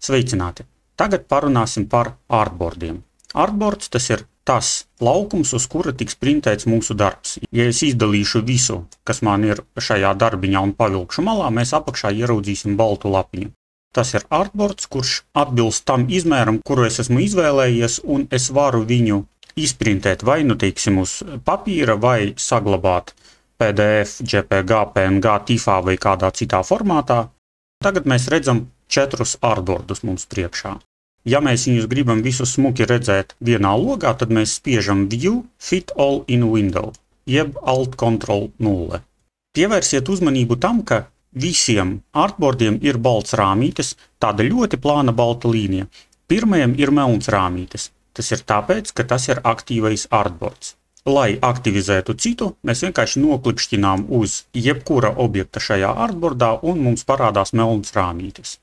Sveicināti! Tagad parunāsim par artboardiem. Artboards tas ir tas laukums, uz kura tiks printēts mūsu darbs. Ja es izdalīšu visu, kas man ir šajā darbiņā un pavilkšu malā, mēs apakšā ieraudzīsim baltu lapiņu. Tas ir artboards, kurš atbilst tam izmēram, kuru es esmu izvēlējies, un es varu viņu izprintēt vai nu teiksim uz papīra vai saglabāt PDF, JPG, PNG, TIFA vai kādā citā formātā. Tagad mēs redzam 4 artboardus mums priekšā. Ja mēs viņus gribam visus smuki redzēt vienā logā, tad mēs spiežam View, Fit All in Window, jeb Alt Ctrl 0. Pievērsiet uzmanību tam, ka visiem artboardiem ir balts rāmītes, tāda ļoti plāna balta līnija. Pirmajam ir melns rāmītes. Tas ir tāpēc, ka tas ir aktīvais artboards. Lai aktivizētu citu, mēs vienkārši noklikšķinām uz jebkura objekta šajā artboardā un mums parādās melns rāmītes.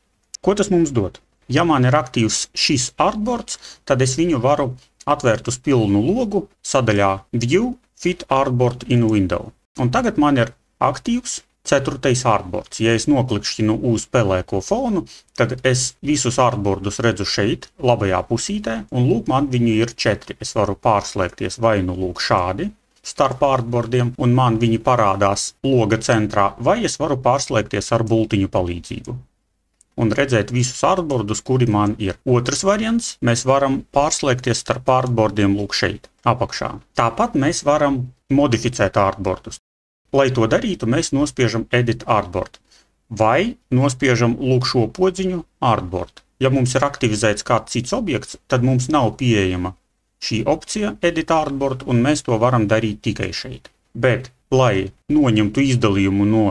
Ko tas mums dod? Ja man ir aktīvs šis artboards, tad es viņu varu atvērt uz pilnu logu sadaļā View, Fit Artboard in Window. Un tagad man ir aktīvs 4. artboards. Ja es noklikšķinu uz pelēko fonu, tad es visus artboardus redzu šeit, labajā pusītē, un lūk, man viņi ir 4. Es varu pārslēgties vai nu lūk šādi starp artboardiem, un man viņi parādās loga centrā, vai es varu pārslēgties ar bultiņu palīdzību un redzēt visus artboardus, kuri man ir. Otrs variants, mēs varam pārslēgties starp artboardiem lūk šeit, apakšā. Tāpat mēs varam modificēt artboardus. Lai to darītu, mēs nospiežam Edit Artboard vai nospiežam lūk šo podziņu Artboard. Ja mums ir aktivizēts kāds cits objekts, tad mums nav pieejama šī opcija Edit Artboard, un mēs to varam darīt tikai šeit. Bet, lai noņemtu izdalījumu no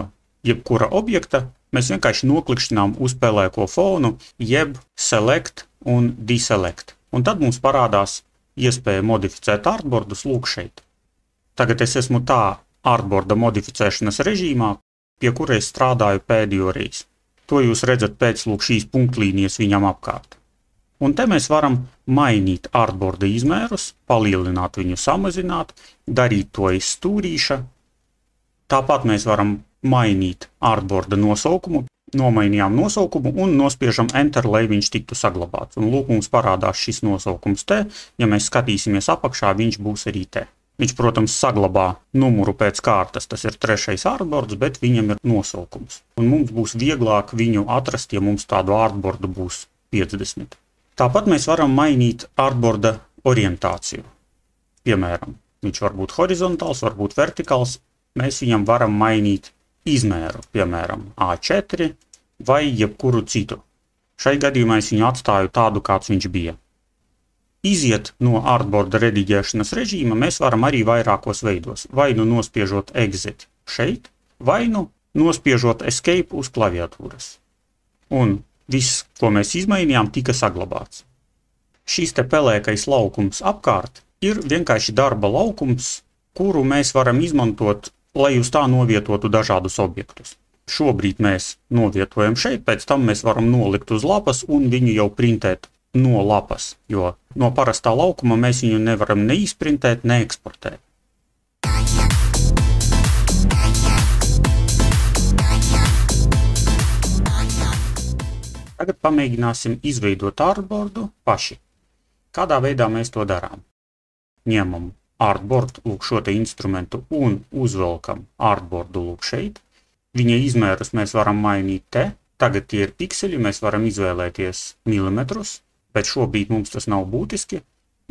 jebkura objekta, mēs vienkārši noklikšķinām uz pelēko fonu, jeb Select un Deselect. Un tad mums parādās iespēja modificēt artboardus lūk šeit. Tagad es esmu tā artboarda modificēšanas režīmā, pie kura es strādāju pēdējo reizi. To jūs redzat pēc lūk šīs punktlīnijas viņam apkārt. Un te mēs varam mainīt artboarda izmērus, palielināt viņu, samazināt, darīt to iz stūrīša. Tāpat mēs varam mainīt artboarda nosaukumu, nomainījām nosaukumu un nospiežam Enter, lai viņš tiktu saglabāts. Un lūk, mums parādās šis nosaukums te, ja mēs skatīsimies apakšā, viņš būs arī te. Viņš, protams, saglabā numuru pēc kārtas, tas ir 3. artboards, bet viņam ir nosaukums. Un mums būs vieglāk viņu atrast, ja mums tādu artboardu būs 50. Tāpat mēs varam mainīt artboarda orientāciju. Piemēram, viņš var būt horizontāls, var būt vertikāls. Mēs viņam varam mainīt izmēru, piemēram, A4 vai jebkuru citu. Šai gadījumā es viņu atstāju tādu, kāds viņš bija. Iziet no artboarda rediģēšanas režīma mēs varam arī vairākos veidos. Vai nu nospiežot Exit šeit, vai nu nospiežot Escape uz klaviatūras. Un viss, ko mēs izmainījām, tika saglabāts. Šis te pelēkais laukums apkārt ir vienkārši darba laukums, kuru mēs varam izmantot, lai uz tā novietotu dažādus objektus. Šobrīd mēs novietojam šeit, pēc tam mēs varam nolikt uz lapas un viņu jau printēt no lapas, jo no parastā laukuma mēs viņu nevaram ne izprintēt, ne eksportēt. Tagad pamēģināsim izveidot artboardu paši. Kādā veidā mēs to darām? Ņemam artboard, lūk šo te instrumentu, un uzvelkam artboardu lūk šeit. Viņa izmērus mēs varam mainīt te. Tagad tie ir pikseļi, mēs varam izvēlēties milimetrus. Bet šobrīd mums tas nav būtiski.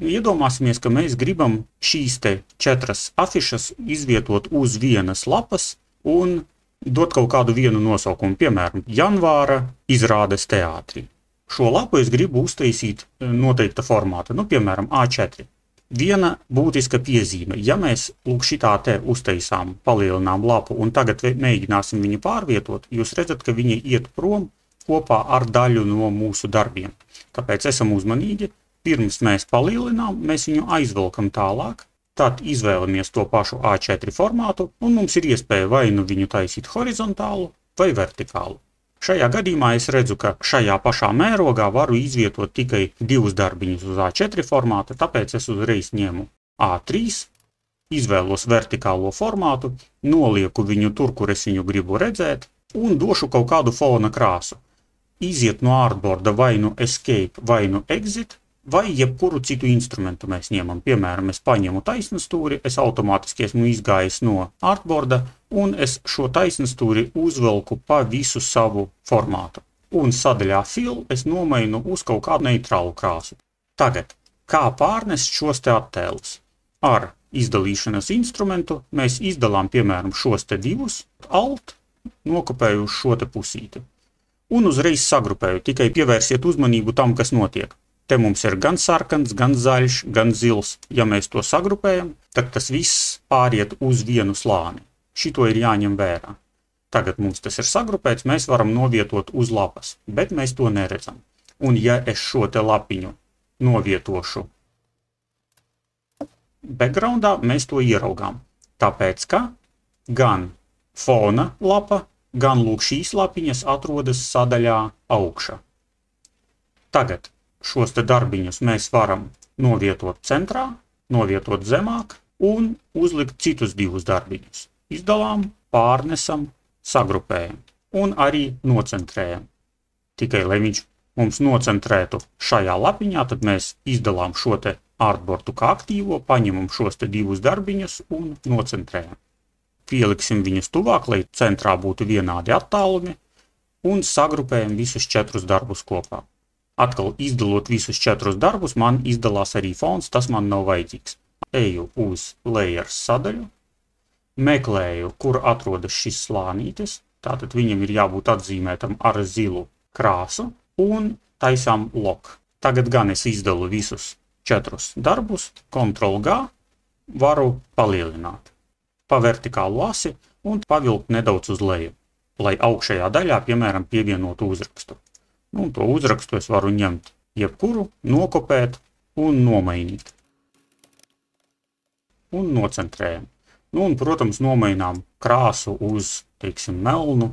Iedomāsimies, ka mēs gribam šīs te 4 afišas izvietot uz vienas lapas un dot kaut kādu vienu nosaukumu, piemēram, janvāra izrādes teātrī. Šo lapu es gribu uztaisīt noteikta formāta, piemēram, A4. Viena būtiska piezīme, ja mēs lūk šitā te uztaisām, palielinām lapu un tagad mēģināsim viņu pārvietot, jūs redzat, ka viņi iet prom kopā ar daļu no mūsu darbiem. Tāpēc esam uzmanīgi, pirms mēs palielinām, mēs viņu aizvelkam tālāk, tad izvēlamies to pašu A4 formātu, un mums ir iespēja vai nu viņu taisīt horizontālu vai vertikālu. Šajā gadījumā es redzu, ka šajā pašā mērogā varu izvietot tikai 2 darbiņus uz A4 formāta, tāpēc es uzreiz ņemu A3, izvēlos vertikālo formātu, nolieku viņu tur, kur es viņu gribu redzēt, un došu kaut kādu fona krāsu. iziet no artboarda vai nu escape vai nu exit, vai jebkuru citu instrumentu mēs ņemam. Piemēram, es paņemu taisnstūri, es automātiski esmu izgājis no artboarda, un es šo taisnstūri uzvelku pa visu savu formātu. Un sadaļā Fill es nomainu uz kaut kādu neitrālu krāsu. Tagad, kā pārnest šos te attēlus? Ar izdalīšanas instrumentu mēs izdalām, piemēram, šos te divus, Alt, nokopēju uz šo te pusīti. Un uzreiz sagrupēju, tikai pievērsiet uzmanību tam, kas notiek. Te mums ir gan sarkans, gan zaļš, gan zils. Ja mēs to sagrupējam, tad tas viss pāriet uz vienu slāni. Šito ir jāņem vērā. Tagad mums tas ir sagrupēts, mēs varam novietot uz lapas, bet mēs to neredzam. Un ja es šo te lapiņu novietošu backgroundā, mēs to ieraugām. Tāpēc, ka gan fona lapa, gan lūk šīs lapiņas atrodas sadaļā augšā. Tagad šos te darbiņus mēs varam novietot centrā, novietot zemāk un uzlikt citus divus darbiņus. Izdalām, pārnesam, sagrupējam un arī nocentrējam. Tikai, lai viņš mums nocentrētu šajā lapiņā, tad mēs izdalām šo te artboardu kā aktīvo, paņemam šos te divus darbiņus un nocentrējam. Pieliksim viņus tuvāk, lai centrā būtu vienādi attālumi un sagrupējam visus 4 darbus kopā. Atkal izdalot visus 4 darbus, man izdalās arī fons, tas man nav vajadzīgs. Eju uz Layers sadaļu, meklēju, kur atrodas šis slānītis, tātad viņam ir jābūt atzīmētam ar zilu krāsu un taisām Lock. Tagad gan es izdalu visus 4 darbus, Ctrl+G, varu palielināt pa vertikālu asi un pavilkt nedaudz uz leju, lai augšējā daļā, piemēram, pievienotu uzrakstu. Un to uzrakstu es varu ņemt jebkuru, nokopēt un nomainīt. Un nocentrējam. Un, protams, nomainām krāsu uz, teiksim, melnu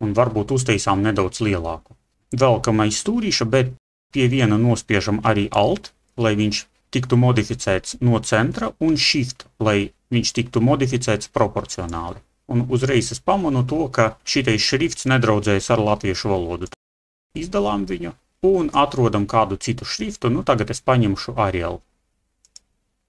un varbūt uztaisām nedaudz lielāku. Velkam aiz stūrīša, bet pie viena nospiežam arī Alt, lai viņš tiktu modificēts no centra, un Shift, lai viņš tiktu modificēts proporcionāli. Un uzreiz es pamanu to, ka šitais šrifts nedraudzējas ar latviešu valodu. Izdalām viņu un atrodam kādu citu šriftu, nu tagad es paņemšu Arial.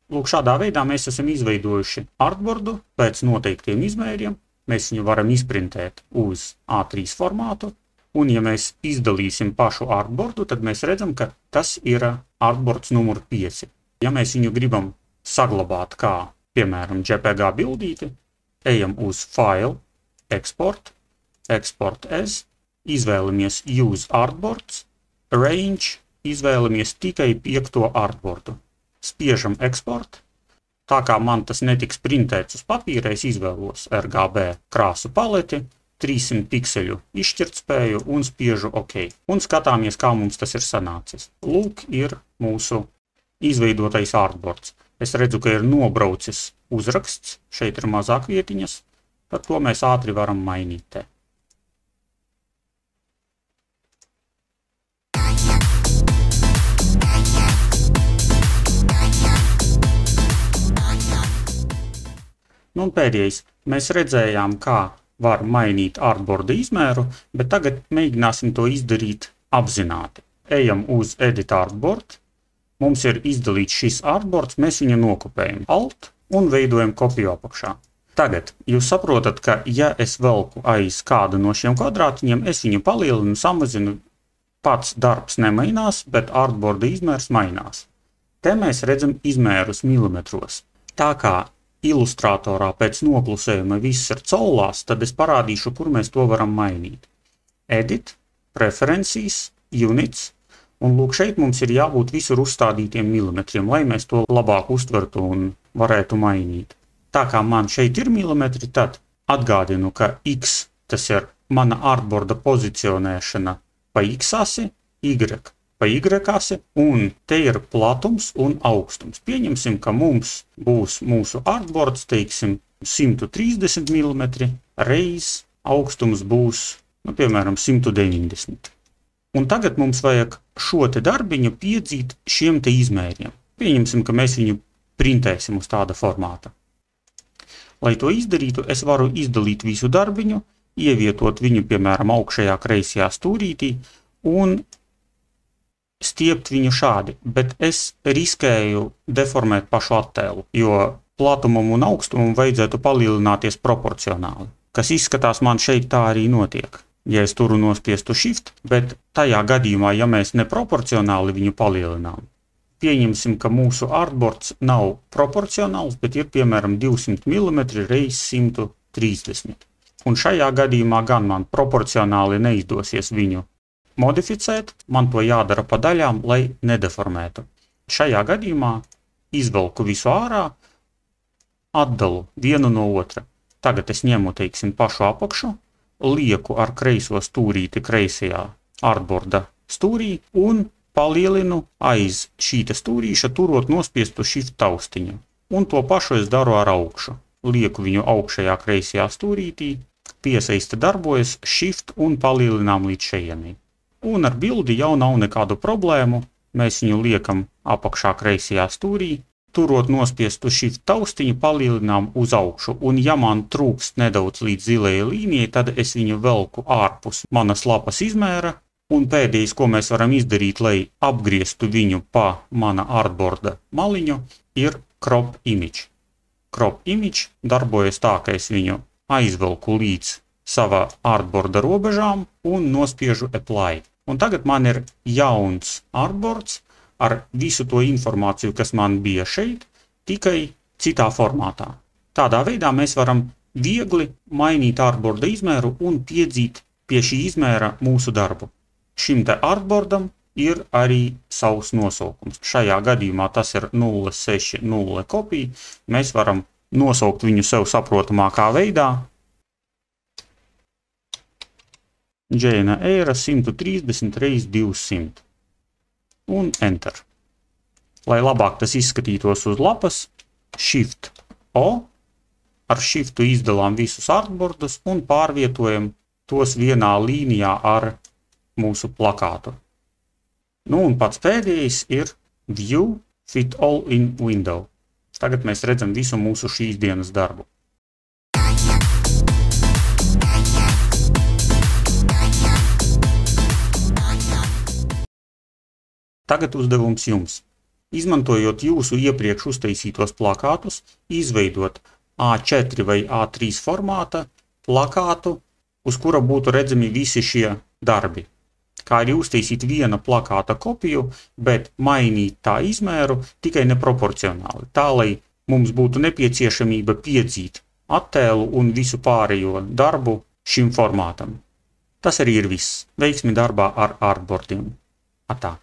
Lūk, šādā veidā mēs esam izveidojuši artboardu pēc noteiktiem izmēriem. Mēs viņu varam izprintēt uz A3 formātu, un ja mēs izdalīsim pašu artboardu, tad mēs redzam, ka tas ir artboards numur 5. Ja mēs viņu gribam saglabāt kā, piemēram, JPG bildīti, ejam uz File, Export, Export as, izvēlamies Use Artboards, Range, izvēlamies tikai 5. artboardu. Spiežam Export. Tā kā man tas netiks printēts uz papīra, es izvēlos RGB krāsu paleti, 300 pikseļu izšķirtspēju un spiežu OK. Un skatāmies, kā mums tas ir sanācis. Lūk, ir mūsu izveidotais artboards. Es redzu, ka ir nobraucis uzraksts, šeit ir mazāk vietiņas, tad to mēs ātri varam mainīt te. Nu un pēdējais, mēs redzējām, kā var mainīt artboarda izmēru, bet tagad mēģināsim to izdarīt apzināti. Ejam uz Edit Artboard, mums ir izdalīts šis artboards, mēs viņu nokopējam Alt un veidojam kopiju apakšā. Tagad jūs saprotat, ka ja es velku aiz kādu no šiem kvadrātiņiem, es viņu palielinu, samazinu, pats darbs nemainās, bet artboarda izmērs mainās. Te mēs redzam izmērus milimetros. Tā kā Ilustratorā pēc noklusējuma viss ir caulās, tad es parādīšu, kur mēs to varam mainīt. Edit, Preferences, Units, un lūk šeit mums ir jābūt visur uzstādītiem milimetriem, lai mēs to labāk uztvertu un varētu mainīt. Tā kā man šeit ir milimetri, tad atgādinu, ka X tas ir mana artboarda pozicionēšana pa X asi, Y pa Y-asi, un te ir platums un augstums. Pieņemsim, ka mums būs mūsu artboards, teiksim, 130 mm, reiz augstums būs, nu, piemēram, 190. Un tagad mums vajag šo te darbiņu piedzīt šiem te izmēriem. Pieņemsim, ka mēs viņu printēsim uz tāda formāta. Lai to izdarītu, es varu izdalīt visu darbiņu, ievietot viņu, piemēram, augšējā kreisajā stūrītī, un stiept viņu šādi, bet es riskēju deformēt pašu attēlu, jo platumam un augstumam vajadzētu palielināties proporcionāli, kas izskatās man šeit tā arī notiek. Ja es turu nospiestu Shift, bet tajā gadījumā, ja mēs neproporcionāli viņu palielinām, pieņemsim, ka mūsu artboards nav proporcionāls, bet ir piemēram 200 mm reiz 130. Un šajā gadījumā gan man proporcionāli neizdosies viņu modificēt, man to jādara pa daļām, lai nedeformētu. Šajā gadījumā izvelku visu ārā, atdalu vienu no otra. Tagad es ņemu, teiksim, pašu apakšu, lieku ar kreiso stūrīti kreisajā artboarda stūrī un palielinu aiz šīta stūrīša, turot nospiestu Shift taustiņu. Un to pašu es daru ar augšu. Lieku viņu augšējā kreisajā stūrītī, piesaiste darbojas, Shift un palielinām līdz šejienī. Un ar bildi jau nav nekādu problēmu, mēs viņu liekam apakšā kreisajā stūrī, turot nospiestu Shift taustiņu palielinām uz augšu, un ja man trūkst nedaudz līdz zilajai līnijai, tad es viņu velku ārpus manas lapas izmēra, un pēdējais, ko mēs varam izdarīt, lai apgrieztu viņu pa mana artboarda maliņu, ir Crop Image. Crop Image darbojas tā, ka es viņu aizvelku līdz sava artboarda robežām un nospiežu Apply. Un tagad man ir jauns artboards ar visu to informāciju, kas man bija šeit, tikai citā formātā. Tādā veidā mēs varam viegli mainīt artboarda izmēru un piedzīt pie šī izmēra mūsu darbu. Šim te artboardam ir arī savs nosaukums. Šajā gadījumā tas ir 060 kopija. Mēs varam nosaukt viņu sev saprotamākā veidā. Jane Eyre 130 x 200. Un Enter. Lai labāk tas izskatītos uz lapas, Shift O, ar Shiftu izdalām visus artboardus un pārvietojam tos vienā līnijā ar mūsu plakātu. Nu un pats pēdējais ir View Fit All in Window. Tagad mēs redzam visu mūsu šīs dienas darbu. Tagad uzdevums jums. Izmantojot jūsu iepriekš uztaisītos plakātus, izveidot A4 vai A3 formāta plakātu, uz kura būtu redzami visi šie darbi. Kā arī uztaisīt viena plakāta kopiju, bet mainīt tā izmēru tikai neproporcionāli, tā lai mums būtu nepieciešamība piedzīt attēlu un visu pārējo darbu šim formātam. Tas arī ir viss. Veiksmi darbā ar artboardiem. Atā!